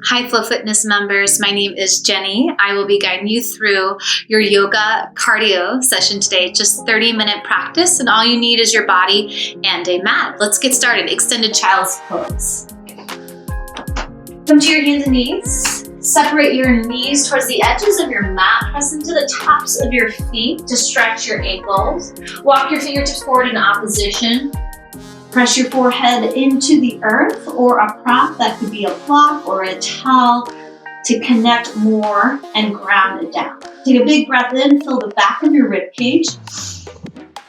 Hi Flow Fitness members, my name is Jenny. I will be guiding you through your yoga cardio session today. Just 30-minute practice, and all you need is your body and a mat. Let's get started. Extended child's pose. Come to your hands and knees. Separate your knees towards the edges of your mat. Press into the tops of your feet to stretch your ankles. Walk your fingertips forward in opposition. Press your forehead into the earth or a prop, that could be a block or a towel, to connect more and ground it down. Take a big breath in, fill the back of your rib cage,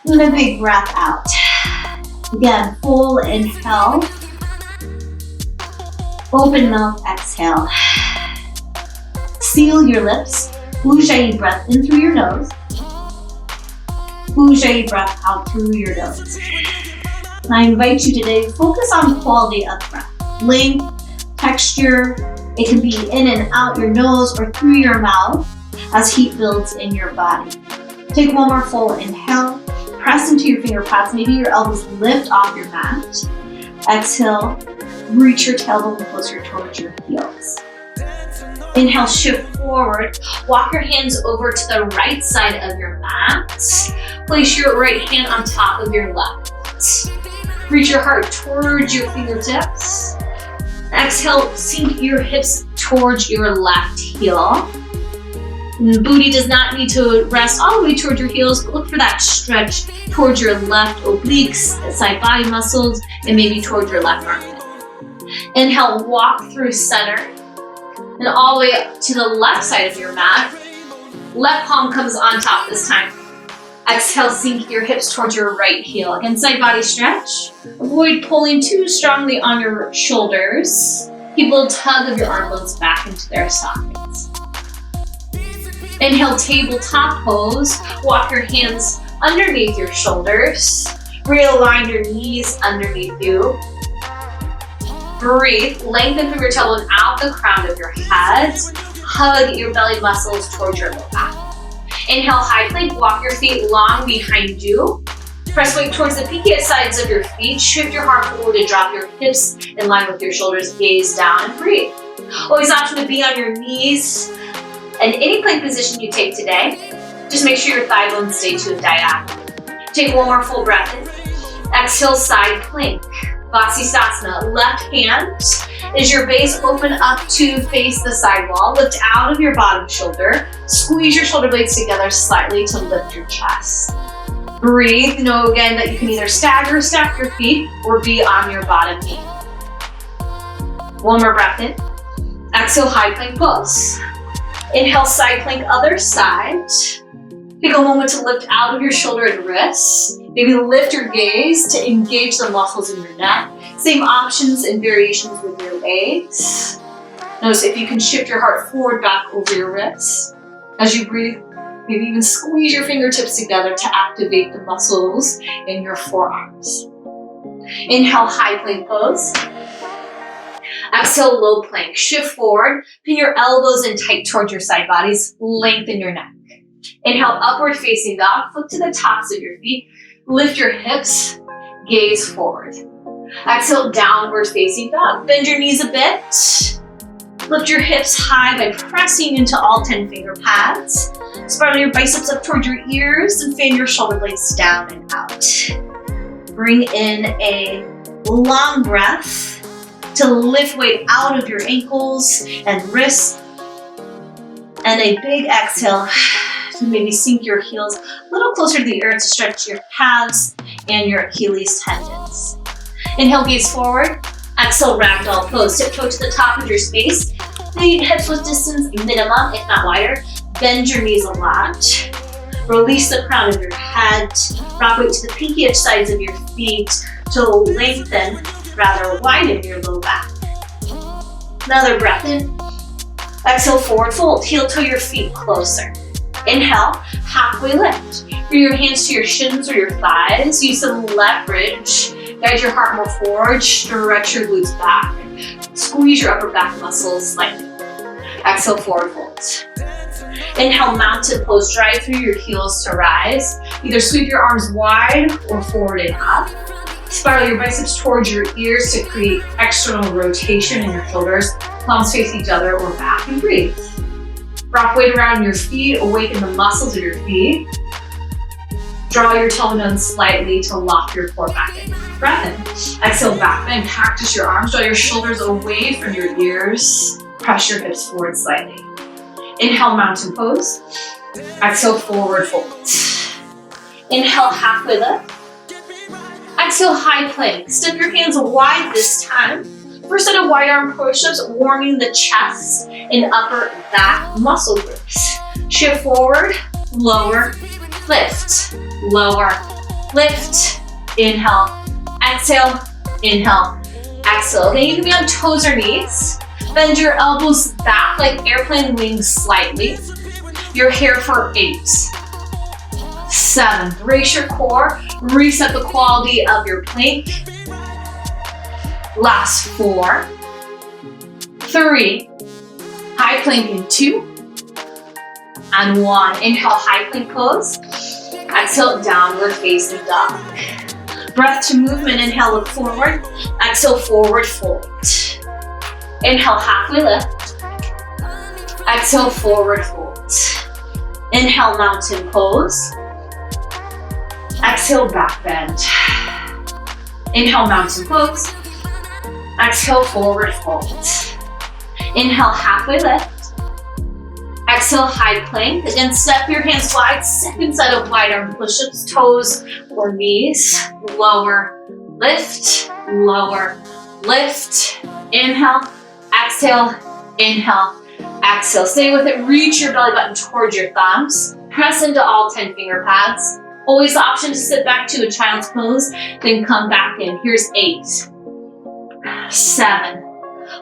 and a big breath out. Again, full inhale, open mouth, exhale. Seal your lips, Ujjayi breath in through your nose, Ujjayi breath out through your nose. I invite you today to focus on quality of breath, length, texture. It can be in and out your nose or through your mouth as heat builds in your body. Take one more full inhale, press into your finger pads, maybe your elbows lift off your mat. Exhale, reach your tailbone closer towards your heels. Inhale, shift forward, walk your hands over to the right side of your mat. Place your right hand on top of your left. Reach your heart towards your fingertips. Exhale, sink your hips towards your left heel. The booty does not need to rest all the way towards your heels, but look for that stretch towards your left obliques, side body muscles, and maybe towards your left armpit. Inhale, walk through center, and all the way up to the left side of your mat. Left palm comes on top this time. Exhale, sink your hips towards your right heel. Again, side body stretch. Avoid pulling too strongly on your shoulders. Keep a little tug of your arm bones back into their sockets. Inhale, tabletop pose. Walk your hands underneath your shoulders. Realign your knees underneath you. Breathe. Lengthen from your tailbone out the crown of your head. Hug your belly muscles towards your low back. Inhale, high plank, walk your feet long behind you. Press weight towards the pinky sides of your feet. Shift your heart forward to drop your hips in line with your shoulders. Gaze down and breathe. Always option to be on your knees. And any plank position you take today, just make sure your thigh bones stay tuned diagonal. Take one more full breath in. Exhale, side plank. Vasisthasana. Left hand is your base, open up to face the side wall. Lift out of your bottom shoulder. Squeeze your shoulder blades together slightly to lift your chest. Breathe. Know again that you can either stagger or stack your feet or be on your bottom knee. One more breath in. Exhale, high plank pose. Inhale, side plank, other side. Take a moment to lift out of your shoulder and wrists. Maybe lift your gaze to engage the muscles in your neck. Same options and variations with your legs. Notice if you can shift your heart forward, back over your wrists. As you breathe, maybe even squeeze your fingertips together to activate the muscles in your forearms. Inhale, high plank pose. Exhale, low plank. Shift forward, pin your elbows in tight towards your side bodies. Lengthen your neck. Inhale, upward facing dog. Foot to the tops of your feet. Lift your hips, gaze forward. Exhale, downward facing dog. Bend your knees a bit. Lift your hips high by pressing into all 10 finger pads. Spiral your biceps up toward your ears and fan your shoulder blades down and out. Bring in a long breath to lift weight out of your ankles and wrists. And a big exhale to maybe sink your heels a little closer to the earth to stretch your calves and your Achilles tendons. Inhale, gaze forward. Exhale, ragdoll pose. Tiptoe to the top of your space. Feet hips width distance minimum, if not wider. Bend your knees a lot. Release the crown of your head. Rock weight to the pinky edge sides of your feet to lengthen, rather widen your low back. Another breath in. Exhale, forward fold. Heel toe your feet closer. Inhale, halfway lift. Bring your hands to your shins or your thighs. Use some leverage. Guide your heart more forward. Stretch your glutes back. Squeeze your upper back muscles slightly. Exhale, forward fold. Inhale, mountain pose. Drive through your heels to rise. Either sweep your arms wide or forward and up. Spiral your biceps towards your ears to create external rotation in your shoulders. Palms face each other or back and breathe. Wrap weight around your feet, awaken the muscles of your feet. Draw your tailbone slightly to lock your core back in. Breath in. Exhale, back bend. Cactus your arms. Draw your shoulders away from your ears. Press your hips forward slightly. Inhale, mountain pose. Exhale, forward fold. Inhale, halfway lift. Exhale, high plank. Step your hands wide this time. First set of wide arm push-ups, warming the chest and upper back muscle groups. Shift forward, lower, lift, lower, lift. Inhale, exhale, inhale, exhale. Okay, you can be on toes or knees. Bend your elbows back like airplane wings slightly. You're here for 8, 7. Brace your core. Reset the quality of your plank. Last 4, 3. High plank in 2 and 1. Inhale, high plank pose. Exhale, downward facing dog. Breath to movement. Inhale, look forward. Exhale, forward fold. Inhale, halfway lift. Exhale, forward fold. Inhale, mountain pose. Exhale, back bend. Inhale, mountain pose. Exhale, forward fold. Inhale, halfway lift. Exhale, high plank. Again, step your hands wide. Second set of wide arm push-ups, toes or knees. Lower, lift, lower, lift. Inhale, exhale, inhale, exhale. Stay with it. Reach your belly button towards your thumbs. Press into all 10 finger pads. Always the option to sit back to a child's pose, then come back in. Here's 8, 7.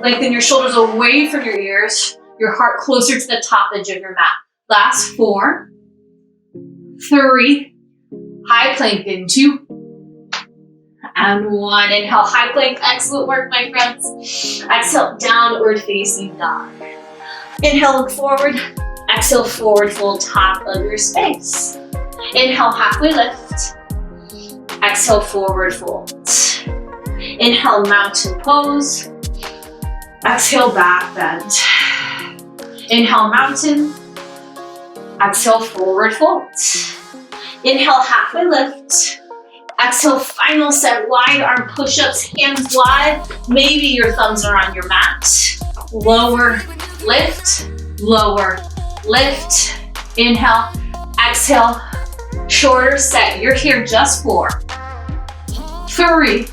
Lengthen your shoulders away from your ears, your heart closer to the top edge of your mat. Last 4, 3, high plank in 2, and 1. Inhale, high plank. Excellent work, my friends. Exhale, downward facing dog. Inhale, look forward. Exhale, forward fold, top of your space. Inhale, halfway lift. Exhale, forward fold. Inhale, mountain pose. Exhale, back bend. Inhale, mountain. Exhale, forward fold. Inhale, halfway lift. Exhale, final set, wide arm push-ups, hands wide. Maybe your thumbs are on your mat. Lower, lift, lower, lift. Inhale, exhale, shorter set. You're here just for 3.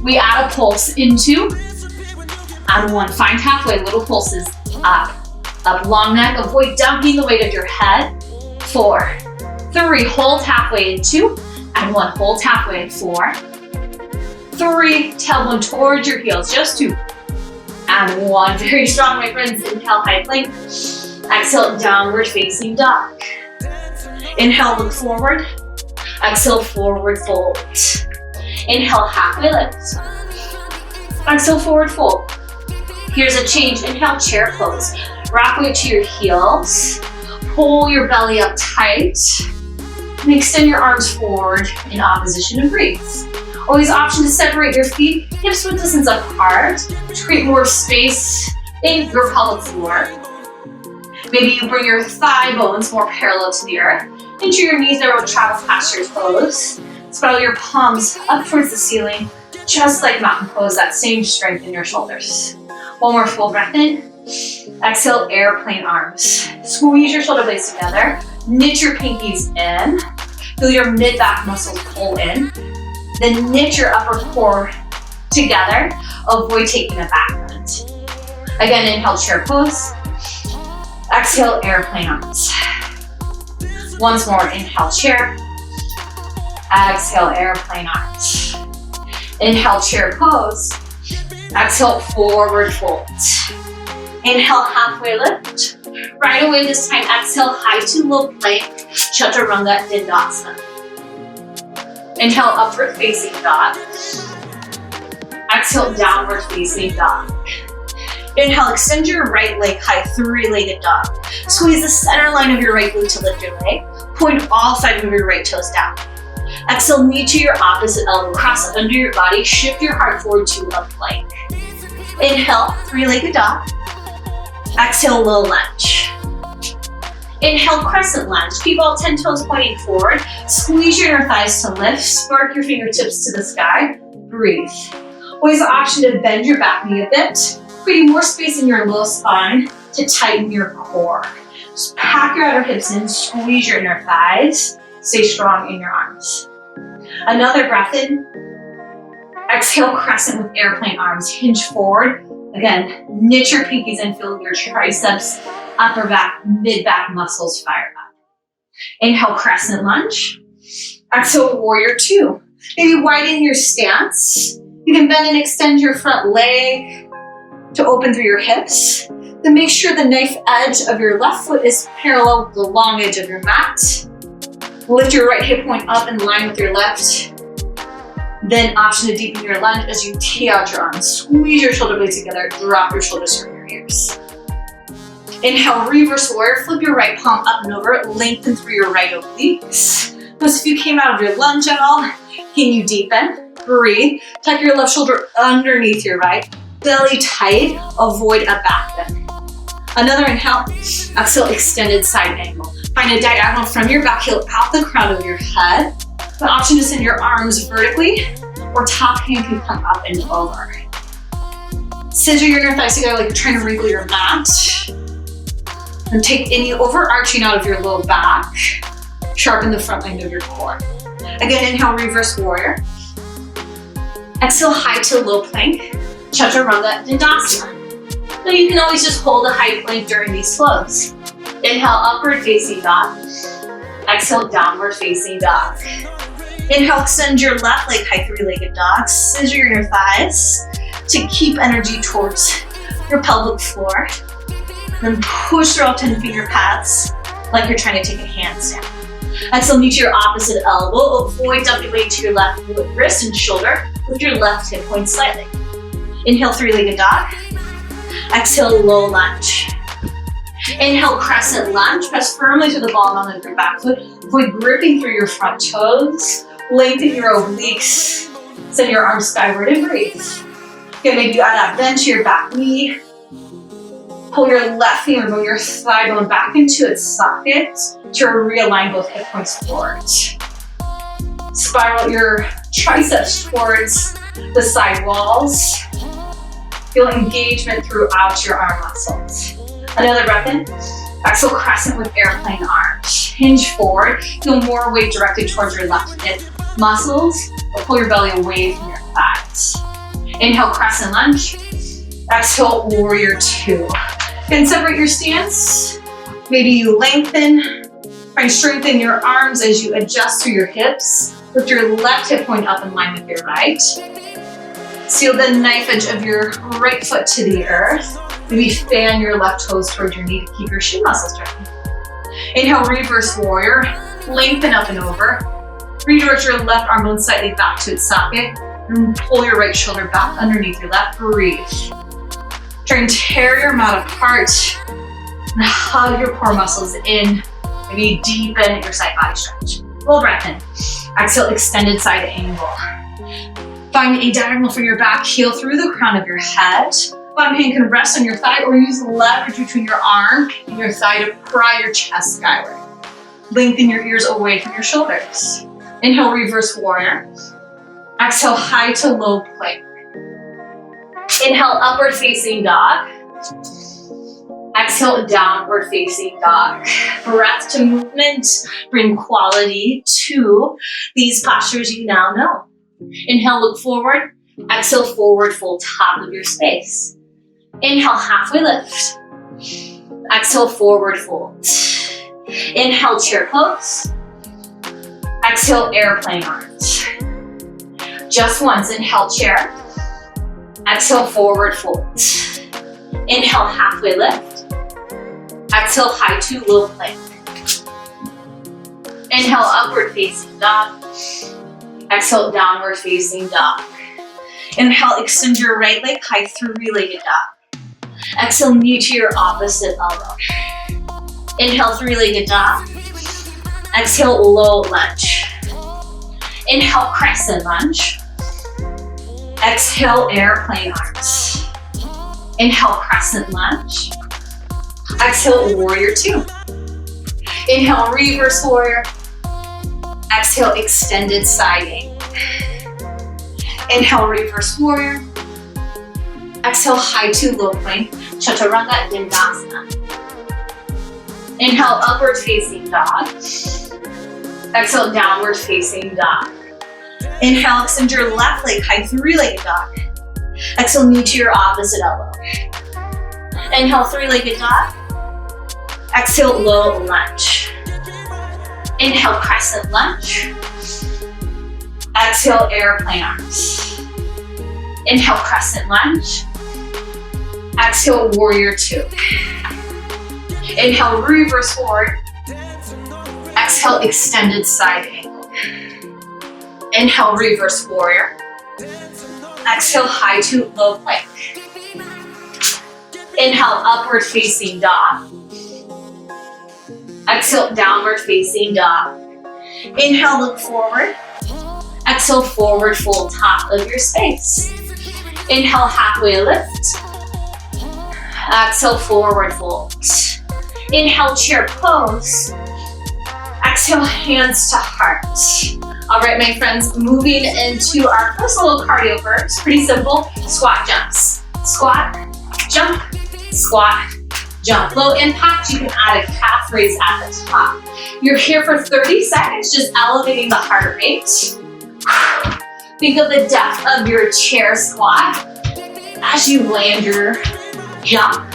We add a pulse in 2 and 1. Find halfway, little pulses. Up, up, long neck. Avoid dumping the weight of your head. 4, 3. Hold halfway in 2 and 1. Hold halfway in 4, 3. Tailbone towards your heels. Just 2 and 1. Very strong, my friends. Inhale, high plank. Exhale, downward facing dog. Inhale, look forward. Exhale, forward fold. Inhale, halfway lift. Exhale, forward fold. Here's a change. Inhale, chair pose. Rock weight to your heels. Pull your belly up tight. And extend your arms forward in opposition and breathe. Always option to separate your feet, hips width distance apart to create more space in your pelvic floor. Maybe you bring your thigh bones more parallel to the earth. Into your knees, narrow travel past your toes. Spiral your palms up towards the ceiling, just like mountain pose, that same strength in your shoulders. One more full breath in. Exhale, airplane arms. Squeeze your shoulder blades together. Knit your pinkies in. Feel your mid-back muscles pull in. Then knit your upper core together. Avoid taking a back bend. Again, inhale, chair pose. Exhale, airplane arms. Once more, inhale, chair. Exhale, airplane arms. Inhale, chair pose. Exhale, forward fold. Inhale, halfway lift. Right away this time, exhale, high to low plank, Chaturanga Dandasana. Inhale, upward facing dog. Exhale, downward facing dog. Inhale, extend your right leg high, 3-legged dog. Squeeze the center line of your right glute to lift your leg. Point all 5 of your right toes down. Exhale, knee to your opposite elbow, cross under your body, shift your heart forward to a plank. Inhale, 3-legged dog. Exhale, low lunge. Inhale, crescent lunge. Keep all 10 toes pointing forward. Squeeze your inner thighs to lift. Spark your fingertips to the sky. Breathe. Always an option to bend your back knee a bit, creating more space in your low spine to tighten your core. Just pack your outer hips in, squeeze your inner thighs. Stay strong in your arms. Another breath in. Exhale, crescent with airplane arms. Hinge forward. Again, knit your pinkies and feel your triceps, upper back, mid-back muscles fire up. Inhale, crescent lunge. Exhale, warrior two. Maybe widen your stance. You can bend and extend your front leg to open through your hips. Then make sure the knife edge of your left foot is parallel with the long edge of your mat. Lift your right hip point up in line with your left. Then option to deepen your lunge as you tee out your arms. Squeeze your shoulder blades together, drop your shoulders from your ears. Inhale, reverse warrior. Flip your right palm up and over, lengthen through your right obliques. Notice if you came out of your lunge at all, can you deepen? Breathe. Tuck your left shoulder underneath your right. Belly tight, avoid a back bend. Another inhale, exhale, extended side angle. Find a diagonal from your back heel out the crown of your head. The option to send your arms vertically, or top hand can come up and over. Scissor your inner thighs together like you're trying to wrinkle your mat. And take any overarching out of your low back. Sharpen the front line of your core. Again, inhale, reverse warrior. Exhale, high to low plank. Chaturanga Dandasana. Now you can always just hold a high plank during these flows. Inhale, upward facing dog. Exhale, downward facing dog. Inhale, extend your left leg, high three-legged dog. Scissor your inner thighs to keep energy towards your pelvic floor. Then push through all 10 finger paths like you're trying to take a handstand. Exhale, knee to your opposite elbow. Avoid dumping weight to your left wrist and shoulder. Lift your left hip point slightly. Inhale, three-legged dog. Exhale, low lunge. Inhale, crescent lunge. Press firmly to the bottom of your back foot. Avoid gripping through your front toes. Lengthen your obliques. Send your arms skyward and breathe. Okay, maybe you add that bend to your back knee. Pull your left finger, bring your thigh bone back into its socket to realign both hip points forward. Spiral your triceps towards the side walls. Feel engagement throughout your arm muscles. Another breath in. Exhale, crescent with airplane arms. Hinge forward. Feel more weight directed towards your left hip muscles, or pull your belly away from your thighs. Inhale, crescent lunge. Exhale, warrior two. Then separate your stance. Maybe you lengthen. Try and strengthen your arms as you adjust through your hips. Lift your left hip point up in line with your right. Seal the knife edge of your right foot to the earth. Maybe fan your left toes towards your knee to keep your shin muscles straightened. Inhale, reverse warrior. Lengthen up and over. Redirect your left arm bone slightly back to its socket. And pull your right shoulder back underneath your left. Breathe. Try and tear your mat apart. And hug your core muscles in. Maybe deepen your side body stretch. Full breath in. Exhale, extended side angle. Find a diagonal for your back heel through the crown of your head. Bottom hand can rest on your thigh or use leverage between your arm and your thigh to pry your chest skyward. Lengthen your ears away from your shoulders. Inhale, reverse warrior. Exhale, high to low plank. Inhale, upward facing dog. Exhale, downward facing dog. Breath to movement. Bring quality to these postures you now know. Inhale, look forward. Exhale, forward fold top of your space. Inhale, halfway lift. Exhale, forward fold. Inhale, chair pose. Exhale, airplane arms. Just once, inhale, chair. Exhale, forward fold. Inhale, halfway lift. Exhale, high to low plank. Inhale, upward facing dog. Exhale, downward facing dog. Inhale, extend your right leg, high three-legged dog. Exhale, knee to your opposite elbow. Inhale, three-legged dog. Exhale, low lunge. Inhale, crescent lunge. Exhale, airplane arms. Inhale, crescent lunge. Exhale, warrior two. Inhale, reverse warrior. Exhale, extended side angle. Inhale, reverse warrior. Exhale, high to low plank, chaturanga dandasana. Inhale, upward facing dog. Exhale, downward facing dog. Inhale, extend your left leg, high three-legged dog. Exhale, knee to your opposite elbow. Inhale, three-legged dog. Exhale, low lunge. Inhale, crescent lunge. Exhale, airplane arms. Inhale, crescent lunge. Exhale, warrior two. Inhale, reverse forward. Exhale, extended side angle. Inhale, reverse warrior. Exhale, high to low plank. Inhale, upward facing dog. Exhale, downward facing dog. Inhale, look forward. Exhale, forward fold top of your space. Inhale, halfway lift. Exhale, forward fold. Inhale, chair pose. Exhale, hands to heart. All right, my friends, moving into our first little cardio first. Pretty simple, squat jumps. Squat, jump, squat, jump. Low impact, you can add a calf raise at the top. You're here for 30 seconds, just elevating the heart rate. Think of the depth of your chair squat as you land your jump.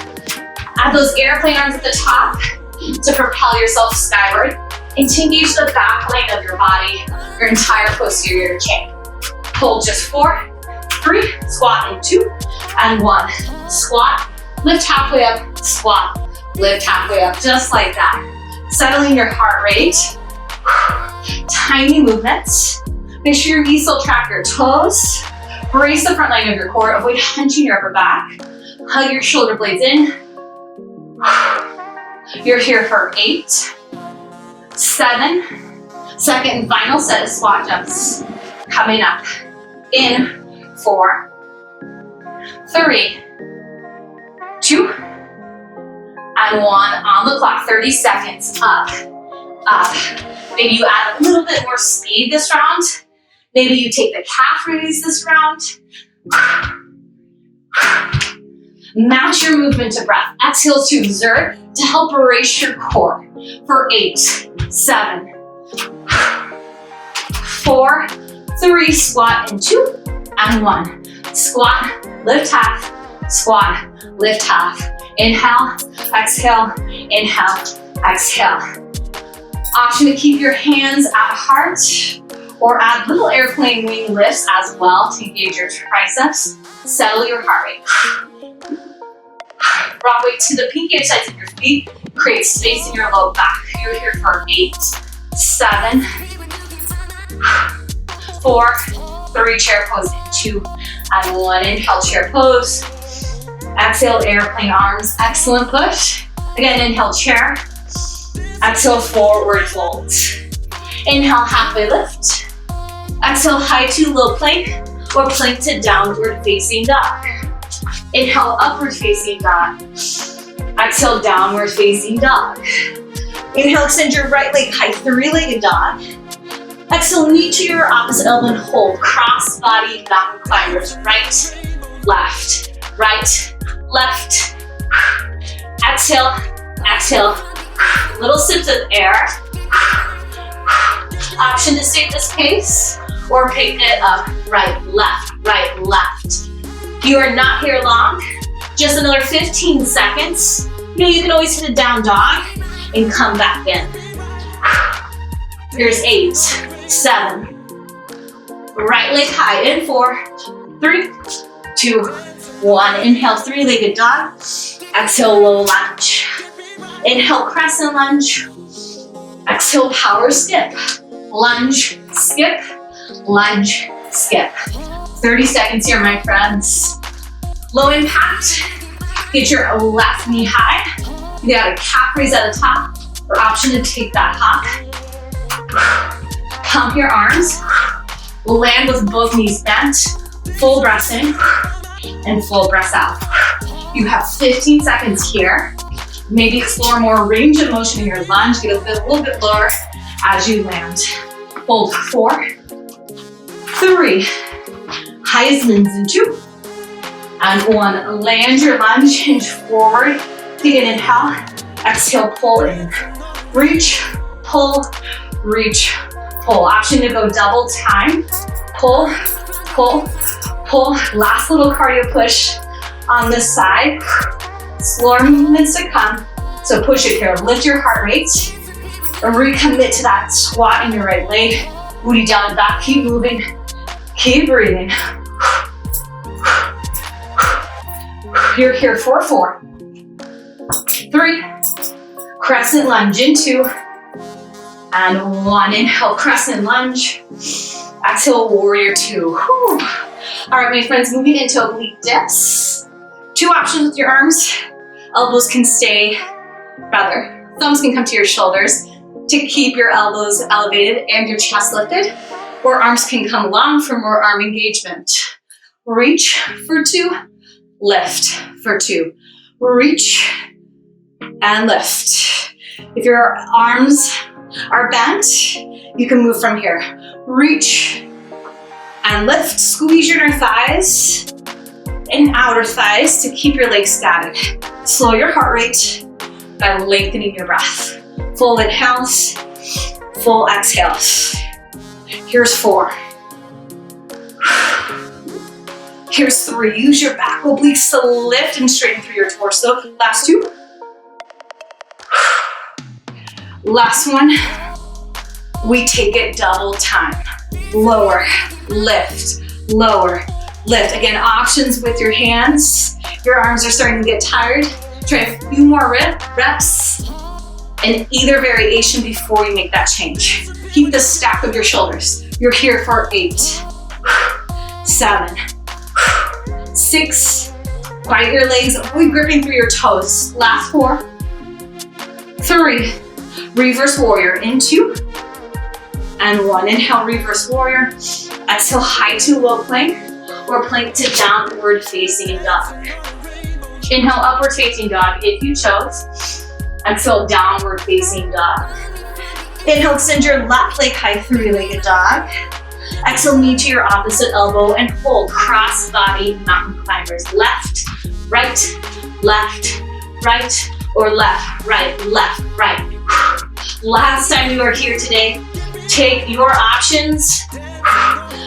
Add those airplane arms at the top to propel yourself skyward and to engage the back line of your body, your entire posterior chain. Hold just 4, 3, squat in 2, and 1. Squat, lift halfway up, squat, lift halfway up, just like that. Settling your heart rate. Tiny movements. Make sure your knees still track your toes. Brace the front line of your core. Avoid hunching your upper back. Hug your shoulder blades in. You're here for 8, 7, second and final set of squat jumps. Coming up in 4, 3, 2, and 1 on the clock. 30 seconds. Up, up. Maybe you add a little bit more speed this round. Maybe you take the calf raise this round. Match your movement to breath. Exhale to exert to help brace your core for 8, 7, 4, 3, squat in 2, and 1. Squat, lift half, squat, lift half. Inhale, exhale, inhale, exhale. Option to keep your hands at heart or add little airplane wing lifts as well to engage your triceps. Settle your heart rate. Rock weight to the pinky sides of your feet. Create space in your low back. You're here for 8, 7, 4, 3, chair pose in 2, and 1. Inhale, chair pose. Exhale, airplane arms. Excellent push. Again, inhale, chair. Exhale, forward fold. Inhale, halfway lift. Exhale, high to low plank or plank to downward facing dog. Inhale, upward facing dog. Exhale, downward facing dog. Inhale, extend your right leg, high three-legged dog. Exhale, knee to your opposite elbow and hold. Cross body mountain climbers. Right, left, right, left. Exhale, exhale. Little sips of air. Option to stay at this pace or pick it up. Right, left, right, left. You are not here long. Just another 15 seconds. You know, you can always hit a down dog and come back in. Here's 8, 7. Right leg high in 4, 3, 2, 1. Inhale, three-legged dog. Exhale, low lunge. Inhale, crescent lunge. Exhale, power skip. Lunge, skip, lunge, skip. 30 seconds here, my friends. Low impact. Get your left knee high. You got a calf raise at the top, or option to take that hop. Pump your arms. Land with both knees bent. Full breath in and full breath out. You have 15 seconds here. Maybe explore more range of motion in your lunge. Get a little bit lower as you land. Hold 4, 3, Heisman's in 2, and 1. Land your lunge, hinge forward. Take an inhale, exhale, pull in. Reach, pull, reach, pull. Option to go double time. Pull, pull, pull. Last little cardio push on this side. Slower movements to come. So push it here. Lift your heart rate. Recommit to that squat in your right leg. Booty down and back. Keep moving. Keep breathing. You're here for 4, 3, crescent lunge in 2, and 1. Inhale, crescent lunge. Exhale, warrior 2. Whew. All right, my friends, moving into oblique dips. 2 options with your arms. Elbows can stay, thumbs can come to your shoulders to keep your elbows elevated and your chest lifted, or arms can come long for more arm engagement. Reach for 2, lift for 2. Reach and lift. If your arms are bent, you can move from here. Reach and lift. Squeeze your inner thighs and outer thighs to keep your legs static. Slow your heart rate by lengthening your breath. Full inhales, full exhales. Here's 4. Here's 3. Use your back obliques to lift and straighten through your torso. Last 2. Last 1. We take it double time. Lower, lift, lower, lift. Again, options with your hands. Your arms are starting to get tired. Try a few more reps in either variation before you make that change. Keep the stack of your shoulders. You're here for 8, 7, 6. Quiet your legs, avoid gripping through your toes. Last 4, 3, reverse warrior in 2, and 1. Inhale, reverse warrior. Exhale, high to low plank, or plank to downward facing dog. Inhale, upward facing dog if you chose. Exhale, downward facing dog. Inhale, extend your left leg high, 3-legged dog. Exhale, knee to your opposite elbow and hold. Cross body mountain climbers. Left, right, or left, right. Last time you are here today, take your options.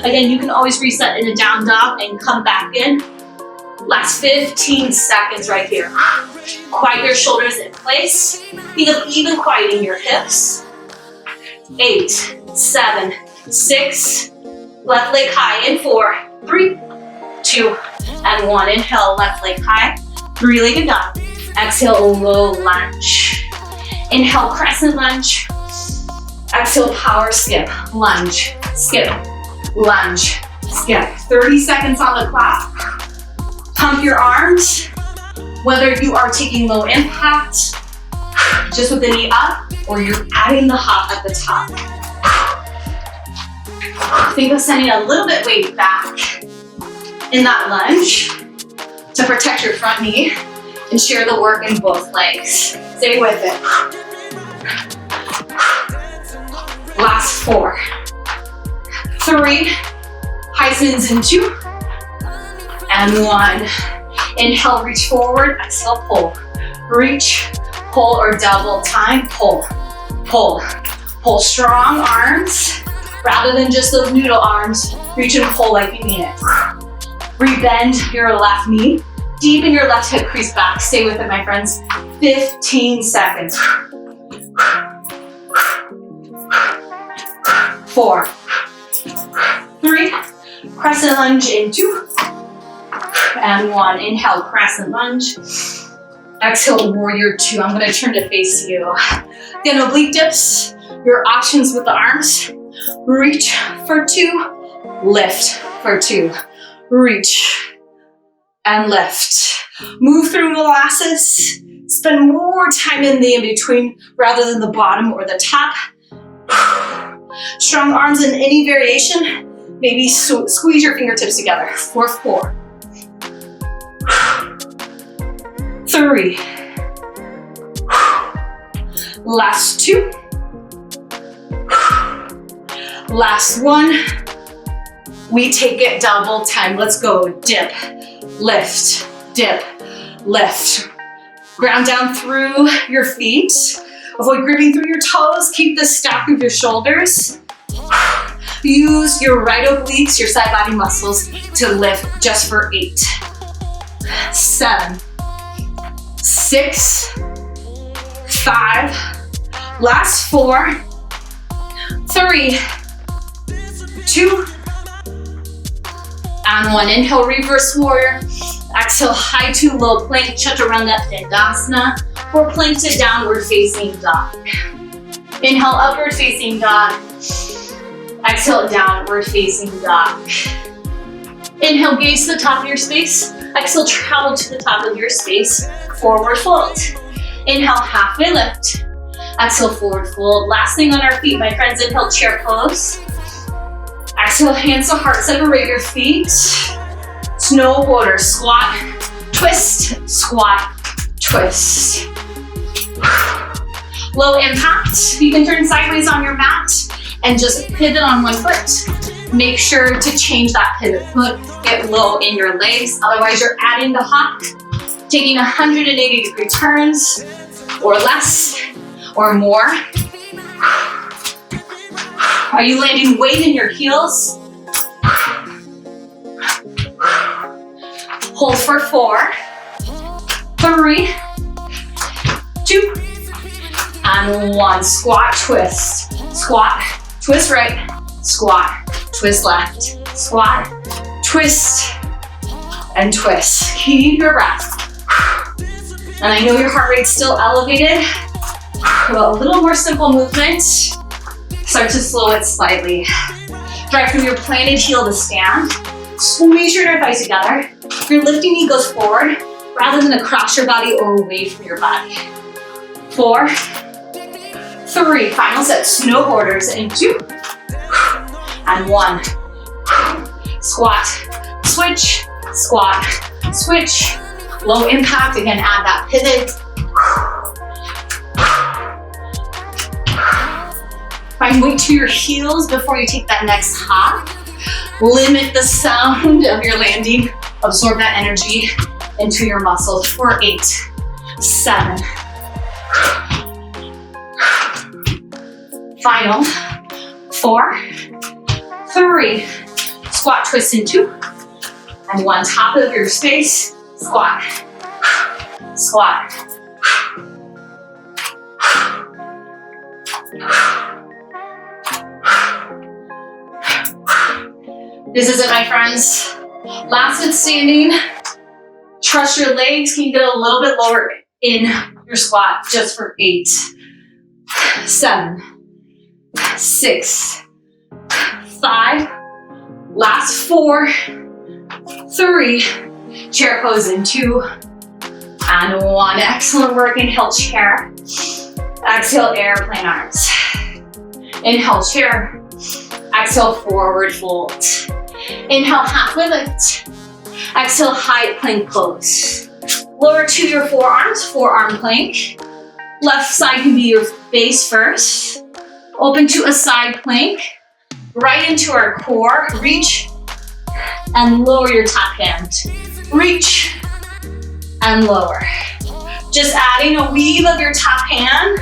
Again, you can always reset in a down dog and come back in. Last 15 seconds right here. Quiet your shoulders in place. Think of even quieting your hips. 8, 7, 6. Left leg high in 4, 3, 2, and 1. Inhale, left leg high. 3-legged dog. Exhale, low lunge. Inhale, crescent lunge. Exhale, power skip. Lunge, skip, lunge, skip. 30 seconds on the clock. Pump your arms. Whether you are taking low impact, just with the knee up, or you're adding the hop at the top. Think of sending a little bit weight back in that lunge to protect your front knee and share the work in both legs. Stay with it. Last 4, 3, Heisman's in 2, and 1. Inhale, reach forward, exhale, pull. Reach, pull, or double time, pull, pull. Pull strong arms, rather than just those noodle arms. Reach and pull like you mean it. Rebend your left knee, deepen your left hip crease back. Stay with it, my friends. 15 seconds. 4, 3, crescent lunge in 2, and 1. Inhale, crescent lunge. Exhale, warrior 2. I'm gonna turn to face you. Again, oblique dips, your options with the arms. Reach for 2, lift for 2. Reach and lift. Move through molasses. Spend more time in the in-between rather than the bottom or the top. Strong arms in any variation. Maybe squeeze your fingertips together. 4, 3, Last 2. Last 1. We take it double time. Let's go. Dip, lift, dip, lift. Ground down through your feet. Avoid gripping through your toes. Keep the stack of your shoulders. Use your right obliques, your side body muscles to lift just for 8, 7, 6, 5, last 4, 3, 2, and 1. Inhale, reverse warrior. Exhale, high to low plank, chaturanga dandasana, or plank to downward facing dog. Inhale, upward facing dog. Exhale, downward facing dog. Inhale, gaze to the top of your space. Exhale, travel to the top of your space. Forward fold. Inhale, halfway lift. Exhale, forward fold. Last thing on our feet, my friends. Inhale, chair pose. Exhale, hands to heart, separate your feet. Snowboarder, squat, twist, squat, twist. Low impact. You can turn sideways on your mat and just pivot on one foot. Make sure to change that pivot foot. Get low in your legs. Otherwise, you're adding the hop, taking 180-degree turns or less or more. Are you landing weight in your heels? Hold for 4, 3, 2, and 1. Squat, twist, squat, twist right, squat, twist left, squat, twist, and twist. Keep your breath. And I know your heart rate's still elevated, but a little more simple movement. Start to slow it slightly. Drive from your planted heel to stand. Squeeze your inner thighs together. Your lifting knee goes forward rather than across your body or away from your body. 4, 3, final set, snowboarders in 2, and 1. Squat, switch, squat, switch. Low impact, again, add that pivot. Find weight to your heels before you take that next hop. Limit the sound of your landing. Absorb that energy into your muscles for 8, 7. Final, 4, 3. Squat, twist in 2, and 1. Top of your space, squat, squat. This is it, my friends. Last set standing. Trust your legs. Can you get a little bit lower in your squat just for 8, 7, 6, 5. Last 4, 3. Chair pose in 2, and 1. Excellent work. Inhale, chair. Exhale, airplane arms. Inhale, chair. Exhale, forward fold. Inhale, halfway lift. Exhale, high plank pose. Lower to your forearms, forearm plank. Left side can be your base first. Open to a side plank. Right into our core. Reach and lower your top hand. Reach and lower. Just adding a weave of your top hand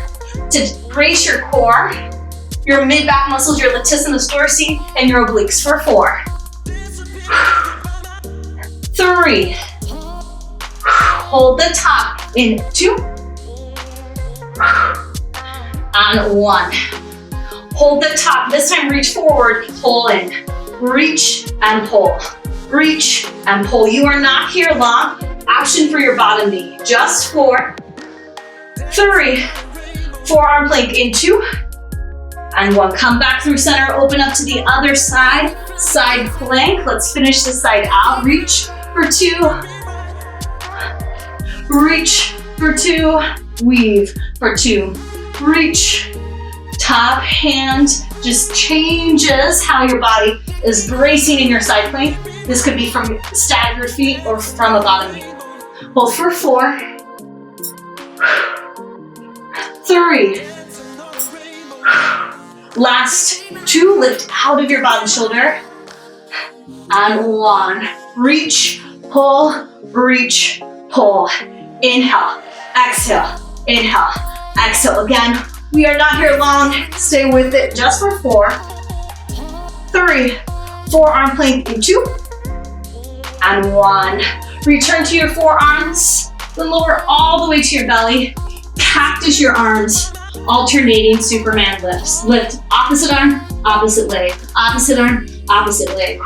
to brace your core, your mid-back muscles, your latissimus dorsi, and your obliques for 4, 3. Hold the top in 2, and 1. Hold the top. This time reach forward, pull in. Reach and pull. Reach and pull. You are not here long. Action for your bottom knee. Just 4, 3. Forearm plank in 2, and 1. Come back through center. Open up to the other side. Side plank. Let's finish the side out. Reach for 2. Reach for 2. Weave for 2. Reach. Top hand just changes how your body is bracing in your side plank. This could be from staggered feet or from a bottom knee. Hold for 4, 3, 3. Last 2, lift out of your bottom shoulder. And 1. Reach, pull, reach, pull. Inhale, exhale, inhale, exhale. Again, we are not here long. Stay with it just for 4, 3, forearm plank in 2, and 1. Return to your forearms, then lower all the way to your belly. Cactus your arms, alternating Superman lifts. Lift opposite arm, opposite leg, opposite arm, opposite leg.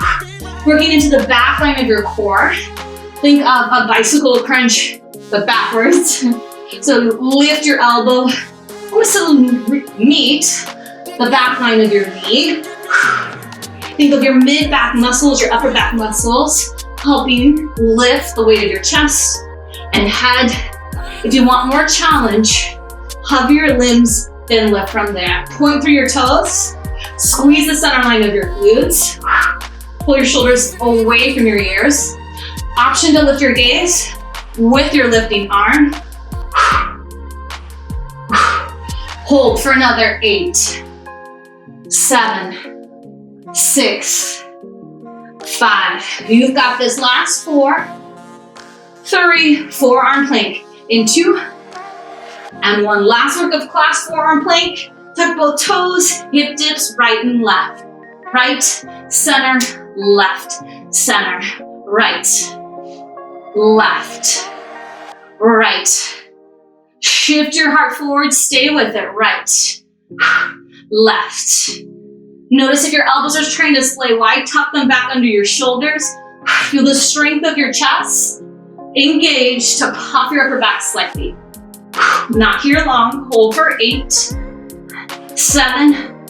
Working into the back line of your core. Think of a bicycle crunch, but backwards. So lift your elbow, almost to meet the back line of your knee. Think of your mid-back muscles, your upper back muscles, helping lift the weight of your chest and head. If you want more challenge, hover your limbs, then lift from there. Point through your toes, squeeze the center line of your glutes, pull your shoulders away from your ears. Option to lift your gaze with your lifting arm. Hold for another 8, 7, 6, 5. You've got this. Last 4, 3, forearm plank in 2, and 1. Last work of class, forearm plank. Tuck both toes, hip dips, right and left. Right, center, left, center, right, left, right. Shift your heart forward, stay with it. Right, left. Notice if your elbows are trying to splay wide, tuck them back under your shoulders. Feel the strength of your chest. Engage to puff your upper back slightly. Not here long. Hold for 8, 7,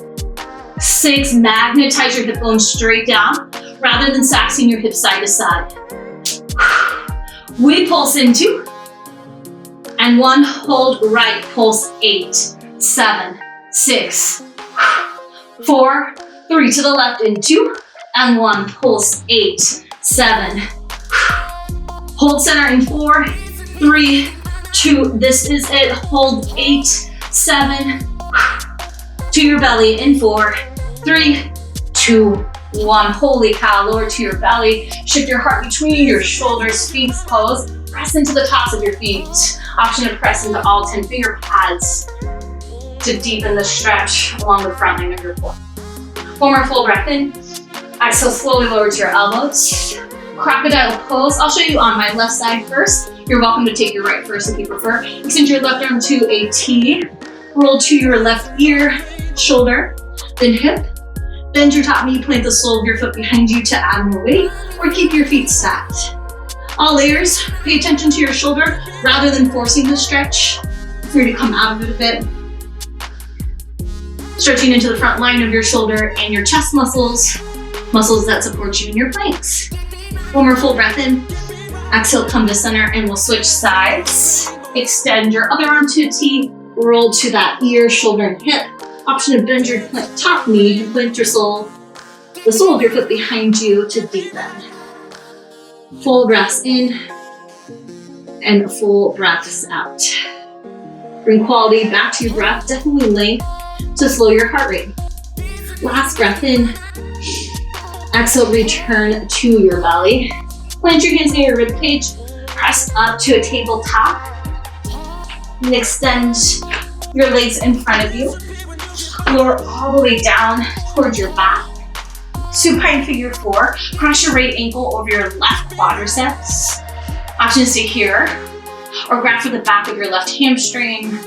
6. Magnetize your hip bones straight down rather than saxing your hips side to side. We pulse in 2 and 1. Hold right. Pulse 8, 7, 6, 4, 3 to the left in 2 and 1. Pulse 8, 7. Hold center in 4, 3, 2. This is it. Hold 8, 7. To your belly in 4, 3, 2, 1. Holy cow. Lower to your belly. Shift your heart between your shoulders. Sphinx pose. Press into the tops of your feet. Option to press into all 10 finger pads to deepen the stretch along the front line of your core. One more full breath in. Exhale, slowly lower to your elbows. Crocodile pose. I'll show you on my left side first. You're welcome to take your right first if you prefer. Extend your left arm to a T. Roll to your left ear, shoulder, then hip. Bend your top knee, plant the sole of your foot behind you to add more weight, or keep your feet stacked. All layers, pay attention to your shoulder rather than forcing the stretch. Free to come out of it a bit. Stretching into the front line of your shoulder and your chest muscles, muscles that support you in your planks. One more full breath in. Exhale, come to center, and we'll switch sides. Extend your other arm to a T. Roll to that ear, shoulder, and hip. Option to bend your top knee and plant your sole, the sole of your foot behind you to deepen. Full breaths in and full breaths out. Bring quality back to your breath. Definitely length to slow your heart rate. Last breath in. Exhale, return to your belly. Plant your hands near your rib cage. Press up to a tabletop. And extend your legs in front of you. Lower all the way down towards your back. Supine figure 4. Cross your right ankle over your left quadriceps. Option to stay here. Or grab for the back of your left hamstring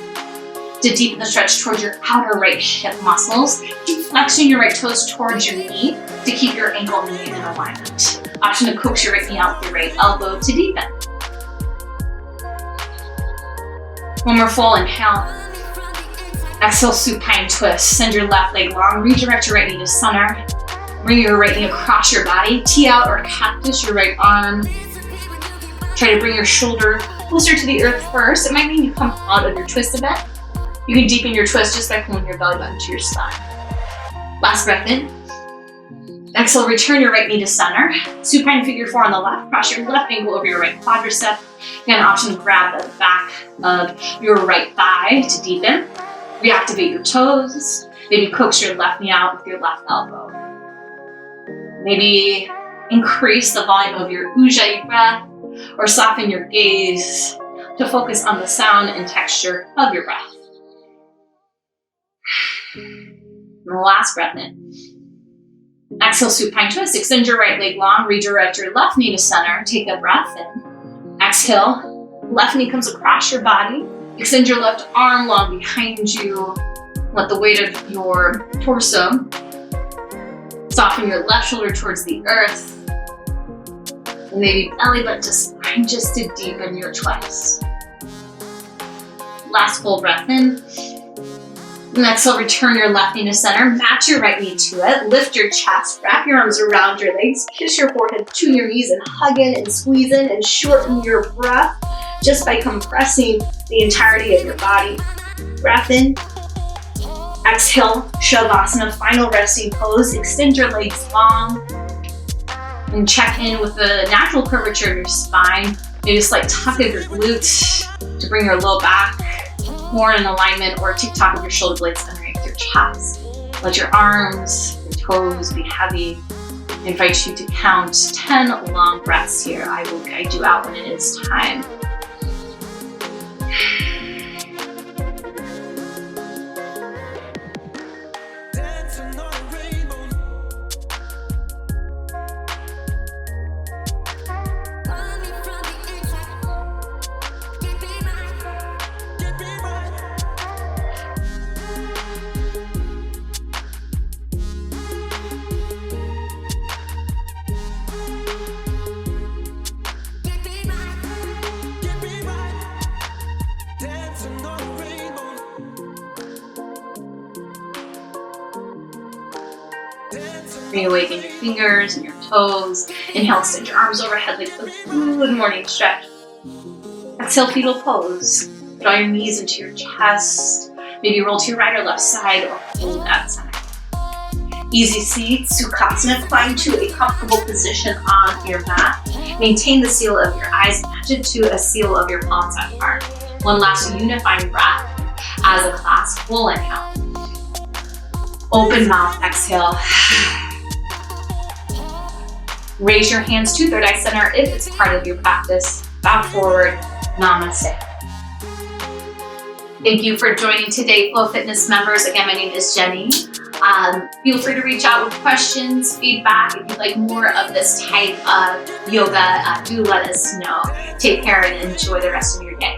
to deepen the stretch towards your outer right hip muscles. Keep flexing your right toes towards your knee to keep your ankle and knee in alignment. Option to coax your right knee out with your right elbow to deepen. One more full inhale. Exhale, supine twist. Send your left leg long. Redirect your right knee to center. Bring your right knee across your body. Tee out or cactus your right arm. Try to bring your shoulder closer to the earth first. It might mean you come out of your twist a bit. You can deepen your twist just by pulling your belly button to your spine. Last breath in. Exhale, return your right knee to center. Supine figure 4 on the left. Cross your left ankle over your right quadricep. Again, option to grab the back of your right thigh to deepen. Reactivate your toes. Maybe coax your left knee out with your left elbow. Maybe increase the volume of your ujjayi breath or soften your gaze to focus on the sound and texture of your breath. And the last breath in. Exhale, supine twist. Extend your right leg long. Redirect your left knee to center. Take a breath in. Exhale. Left knee comes across your body. Extend your left arm long behind you. Let the weight of your torso soften your left shoulder towards the earth. And maybe belly button to spine just to deepen your twist. Last full breath in. And exhale, return your left knee to center. Match your right knee to it. Lift your chest. Wrap your arms around your legs. Kiss your forehead to your knees and hug in and squeeze in and shorten your breath just by compressing the entirety of your body. Breath in. Exhale, Shavasana, final resting pose. Extend your legs long and check in with the natural curvature of your spine. Maybe a slight tuck of your glutes to bring your low back more in alignment, or tick-tock of your shoulder blades underneath your chest. Let your arms, your toes be heavy. I invite you to count 10 long breaths here. I will guide you out when it is time. Reawaken your fingers and your toes. Inhale, extend your arms overhead like a good morning stretch. Exhale, fetal pose. Draw your knees into your chest. Maybe roll to your right or left side or hold at center. Easy seat, Sukhasana. Climb to a comfortable position on your mat. Maintain the seal of your eyes. Match it to a seal of your palms apart. One last unifying breath as a class. Full inhale. Open mouth, exhale. Raise your hands to third eye center if it's part of your practice. Bow forward, namaste. Thank you for joining today, Flow Fitness members. Again, my name is Jenny. Feel free to reach out with questions, feedback. If you'd like more of this type of yoga, do let us know. Take care and enjoy the rest of your day.